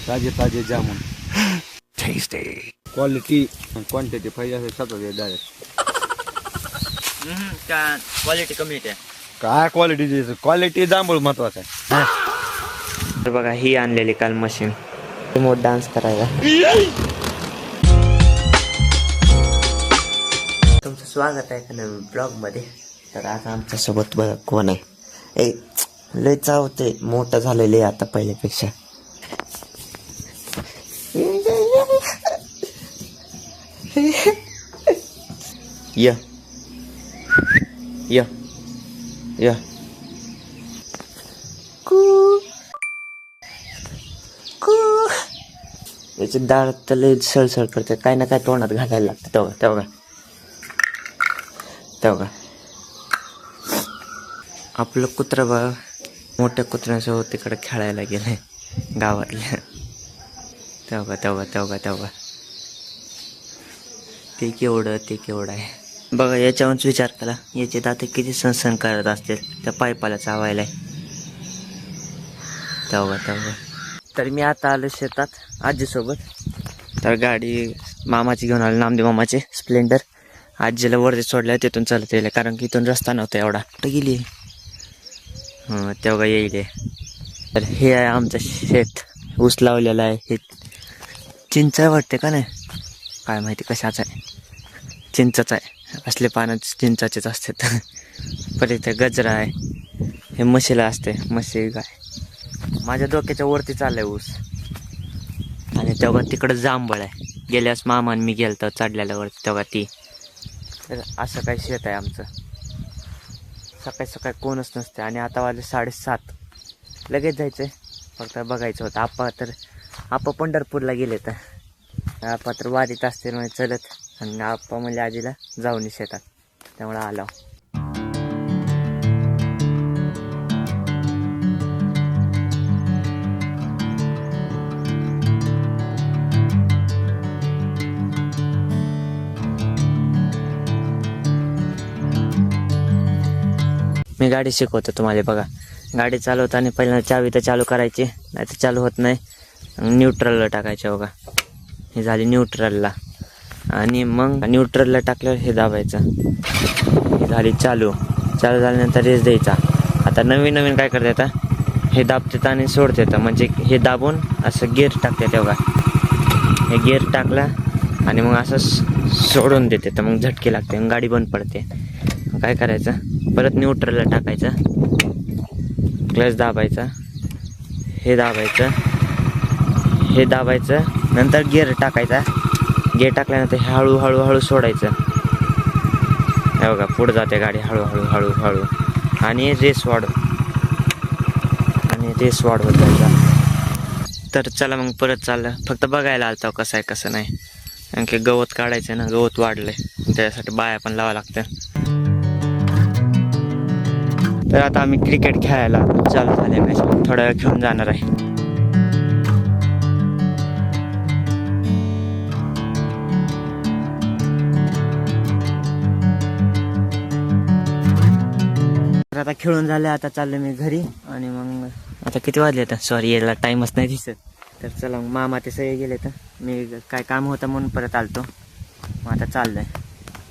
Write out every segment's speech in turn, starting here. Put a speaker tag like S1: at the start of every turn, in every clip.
S1: ताजे ताजे jamun
S2: tasty.
S1: Quality quantity पाहिजे असेल सतत डायरेक्ट.
S2: का क्वालिटी कमी येते.
S1: काय क्वालिटी जांभूळ महत्वाचा आहे.
S2: तर बघा ही आणलेली काल मशीन रिमोट डान्स करायला. तुमचं स्वागत आहे का नवीन ब्लॉग मध्ये. तर आज आमच्या सोबत बघा कोण आहे. लय चावते मोठं झालेले आता पहिल्यापेक्षा. य य य याची डाळ तर लय सळसळ करते. काय ना काय तोंडात घालायला लागतं. तेव्हा आपलं कुत्रा बघा मोठ्या कुत्र्यासोबत तिकडे खेळायला गेलंय गावातल्या. तेव्हा ते केवढं आहे बघा. याच्यावरच विचार करा याचे दात किती सणसण करत असतील त्या पायपाला चावायला. तेव्हा तर मी आता आलो शेतात आजीसोबत. तर गाडी मामाची घेऊन आलो, नामदेव मामाचे स्प्लेंडर. आजीला वरती सोडल्या, तिथून चालत येईल कारण की इथून रस्ता नव्हता एवढा. कुठं गेली? तेव्हा येईल. तर हे आहे आमचं शेत, ऊस लावलेला आहे. हे चिंच वाटते का नाही, काय माहिती कशाचं आहे. चिंचाच आहे, असले पानं चिंचाचेच असतात. पण इथे गजरा आहे, हे म्हशीला असते, म्हशी गाय. माझ्या डोक्याच्या वरती चाललंय ऊस. आणि तेव्हा तिकडं जांभळ आहे. गेल्यास मामान मी गेलतो चढलेल्यावरती तेव्हा ती. तर असं काही शेत आहे आमचं. सकाळी कोणच नसते. आणि आता वाजले 7:30. लगेच जायचं आहे, फक्त बघायचं होतं. आप्पा पंढरपूरला गेले. तर आप्पा तर वारीत असते म्हणजे चलत. आणि आप्पा म्हणजे आजीला जाऊन शेतात, त्यामुळे आलो. मी गाडी शिकवतो तुम्हाला. बघा गाडी चालवताना पहिल्यांदा चावी तर चालू करायची, नाही तर चालू होत नाही. न्यूट्रलला टाकायचं. बघा हे झाली न्यूट्रलला. आणि मग न्यूट्रलला टाकल्यावर हे दाबायचं. हे झाली चालू झाल्यानंतर रेस द्यायचा. आता नवीन काय करता येतं, हे दाबतात आणि सोडतात. म्हणजे हे दाबून असं गिअर टाकतात. बघा हे गिअर टाकला आणि मग असं सोडून देते, तर मग झटके लागते, मग गाडी बंद पडते. काय करायचं, परत न्यूट्रलला टाकायचं, क्लच दाबायचा, हे दाबायचं, नंतर गिअर टाकायचा. गिअर टाकल्यानंतर हे हळूहळू सोडायचं. हे बघा पुढे जाते गाडी हळूहळू. आणि रेस वाढवत जायचा. तर चला मग परत चाललं. फक्त बघायला आलतो कसं आहे कसं नाही. आणखी गवत काढायचं ना, गवत वाढलंय, त्यासाठी बाया पण लावा लागतं. तर आता आम्ही क्रिकेट खेळायला चालू झाले मॅच. थोडा वेळ खेळून जाणार आहे. तर आता खेळून झाले, आता चाललो मी घरी. आणि मग आता किती वाजले तर सॉरी यायला टाईमच नाही दिसत. तर चला मग मामा ते सगळे गेले. तर मी काय काम होतं म्हणून परत आलतो. मग आता चाललंय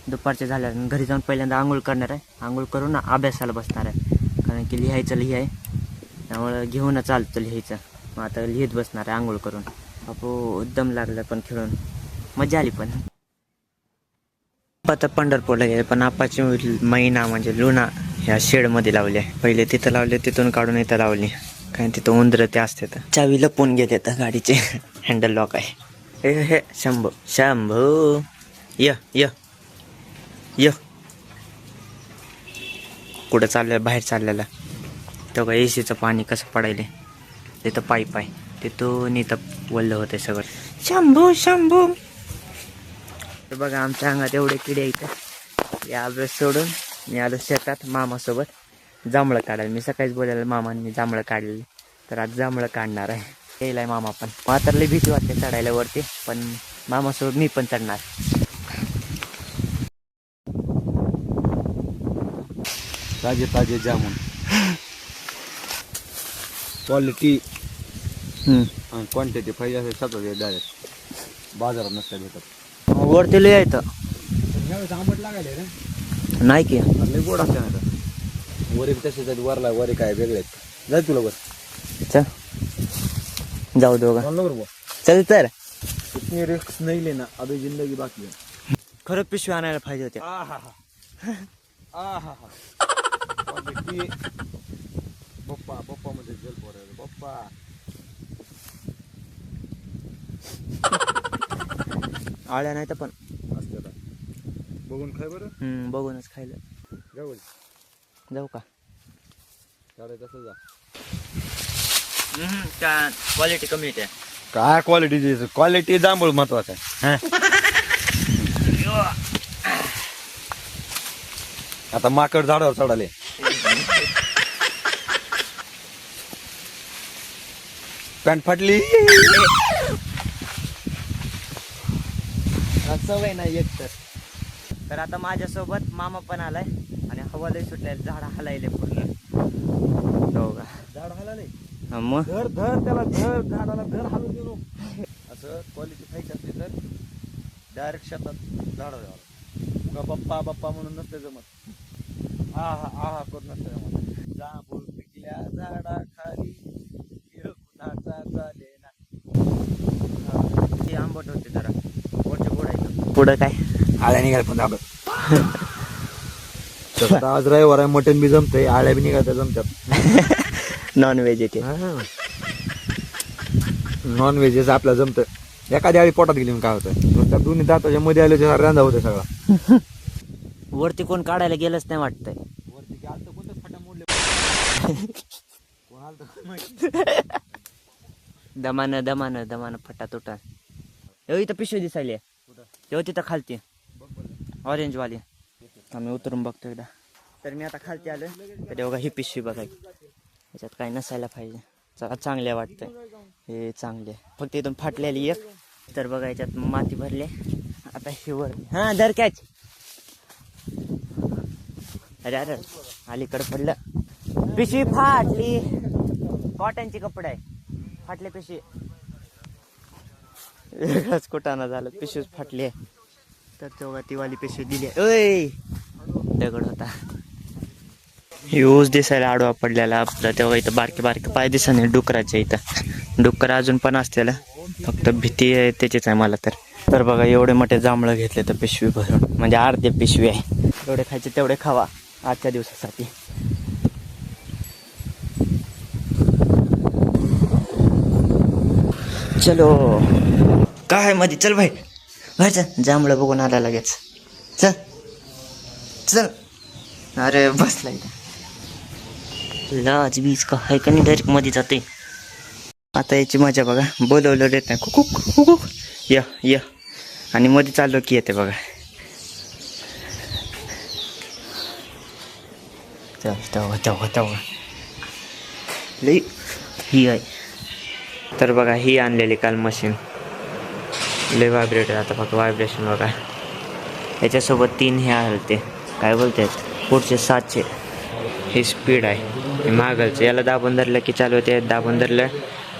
S2: दुपारचे झाल्या. घरी जाऊन पहिल्यांदा आंघोळ करणार आहे. आंघोळ करून अभ्यासाला बसणार आहे, कारण की लिहायचं आहे. त्यामुळं घेऊन चालतं लिहायचं. मग आता लिहित बसणार आहे आंघोळ करून. आपो दम लागला पण खेळून मजा आली. पण आता पंढरपूरला गेले, पण आपाची मैना म्हणजे लुना ह्या शेडमध्ये लावली आहे. पहिले तिथं लावले, तिथून काढून इथं लावली. कारण तिथं उंदरं ते असते. तर चावी लपवून गेले तर गाडीचे हँडल लॉक आहे. हे शंभू य कुठं चाललं, बाहेर चाललेला. तेव्हा एसीचं पाणी कसं पडायले. तिथं पाईप आहे, तिथून इथं वल्लं होतं सगळं. शंभू. तर बघा आमच्या अंगात एवढे किडे इथं. या अभ्यास सोडून मी आलो शेतात मामासोबत जांभळं काढायला. मी सकाळीच बोलायला मामांनी जांभळं काढलेली, तर आज जांभळं काढणार आहे. यायलाय मामा पण. मला तर लई भीती वाटते चढायला वरती, पण मामासोबत मी पण चढणार.
S1: ताजे जामून क्वालिटी आणि क्वांटिटी पाहिजे असेल सतत डायरेक्ट बाजारात नसते भेटत.
S2: वरती लय येतं
S1: ह्यावेळेस आंबट लागायला रे
S2: नाही की
S1: लय गोड असते ना वरी तसेच आहेत वरला वरी काय वेगळे आहेत. जाय तुला बस
S2: चल जाऊ दोघा
S1: बरोबर
S2: चल तर
S1: इतनी रिस्क नहीं लेना अभी जिंदगी बाकी है.
S2: खरं पिशवी आणायला पाहिजे होत्या.
S1: पप्पा पप्पा मध्ये जल पोर पप्पा
S2: आळ्या नाही तर पण
S1: असते आता. बघून खाय बरं
S2: बघूनच खायला
S1: जाऊ
S2: जाऊ का.
S1: कसं जा
S2: क्वालिटी कमी येते.
S1: काय क्वालिटी जांभूळ महत्वाचं आहे. आता माकड झाडावर चढाले. पॅन्ट फाटली.
S2: सवय नाही एक तर आता माझ्यासोबत मामा पण आलाय आणि हवा लय सुटलाय झाड हलायले पूर्ण. हो का
S1: झाड हलाले
S2: मग
S1: धर त्याला धर झाडाला धर हलू देऊ नको. असं क्वालिटी खायची असते तर डायरेक्ट शेतात झाडावर जावं. उगा बप्पा बप्पा म्हणून नसते जमत. आहा करून नसते जमत. जांभूळ पिकल्या झाडा खाली कुणाचा चाले ना.
S2: ते आंबट होते जरा वरच्या गोडायचं पुढं काय
S1: आळ्या निघाल पण दाबत. आज रविवार आहे मटन बी जमतंय आळ्या बी निघाल्या जमतात.
S2: नॉन व्हेज येते.
S1: नॉन व्हेज आपल्याला जमतं. एखाद्या वेळी पोटात गेली काय होतं नुसत्या दोन्ही दाताच्या मध्ये आले रांधा होते सगळा.
S2: वरती कोण काढायला गेलंच नाही वाटतंय.
S1: वरती आलतं कोणतं फटा मोडले कोण आलतं
S2: दमानं फटा तुटा. इथं पिशवी दिसायली तेव्हा तिथं खालती ऑरेंज वाली. आम्ही उतरून बघतो एकदा. तर मी आता खालती आलो तर तेव्हा ही पिशवी बघायची याच्यात काय नसायला पाहिजे. चला चांगले वाटतंय हे चांगले फक्त इथून फाटलेली एक. तर बघा याच्यात माती भरली. आता ही वर धर कॅच. अरे अलीकडे पडलं. पिशवी फाटली. कॉटनचे कपडे आहे फाटले पिशवी. वेगळाच कुटाणा झालं पिशवीच फाटली आहे. तर तेव्हा ती वाली पिशवी दिली. ओय दगड होता. यूज दिसायला आडवा पडलेला आपला. तेव्हा इथं बारके पाय दिसाने डुकराच्या इथं. डुकर अजून पण असतेला फक्त भीती आहे त्याचीच आहे मला तर बघा एवढे मोठे जांभळं घेतले तर पिशवी भरून म्हणजे अर्धे पिशवी आहे. एवढे खायचे तेवढे खावा आजच्या दिवसासाठी. चलो काय मध्ये चल भाई चल. जांभळं बघून आला लगेच. चल अरे बसलाय लाज बीज का आहे का नाही डायरेक्ट मध्ये जाते. आता याची मजा बघा. बोलवलं देत नाही कुक य आणि मध्ये चाललो की येते बघा. तेव्हा लई ही आहे. तर बघा ही आणलेली काल मशीन लय व्हायब्रेटर. आता फक्त व्हायब्रेशन बघा. याच्यासोबत 3 हे हलते काय बोलतात पुढचे 7चे. हे स्पीड आहे. हे मागलचं याला दाबून धरलं की चालू होते. दाबून धरलं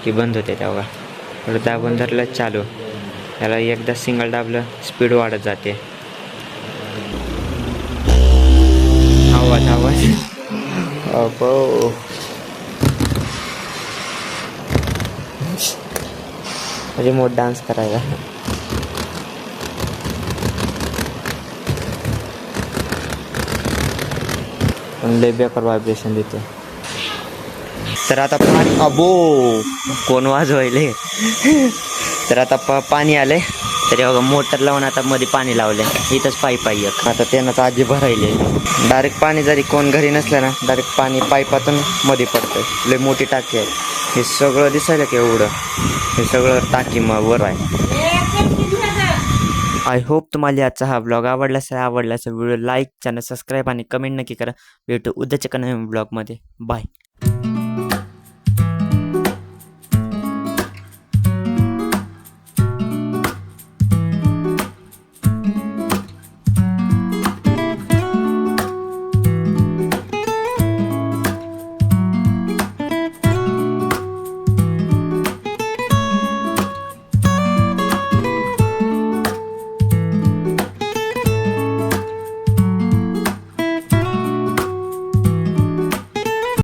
S2: की बंद होते. तेव्हा थोडं दाबून धरलं चालू. याला एकदा सिंगल दाबलं स्पीड वाढत जाते. आवाज अबो रिमोट डान्स करायला. पण लय बेकार व्हायब्रेशन देते. तर आता अबो कोण वाजवायले. तर आता पाणी आलंय तरी बघा मोटर लावून आता मध्ये पाणी लावलंय. इथंच पाईप आहे एक. आता त्यानंच आजी भरायले. डायरेक्ट पाणी जरी कोण घरी नसलं ना डायरेक्ट पाणी पाईपातून मध्ये पडतं. लय मोठी टाकी आहे. हे सगळं दिसायला की एवढं हे सगळं टाकी मग वर आहे. आय होप तुम्हाला आजचा हा ब्लॉग आवडला असेल. व्हिडिओ लाईक चॅनल सबस्क्राईब आणि कमेंट नक्की करा. भेटू उद्याच्या नवीन ब्लॉगमध्ये. बाय.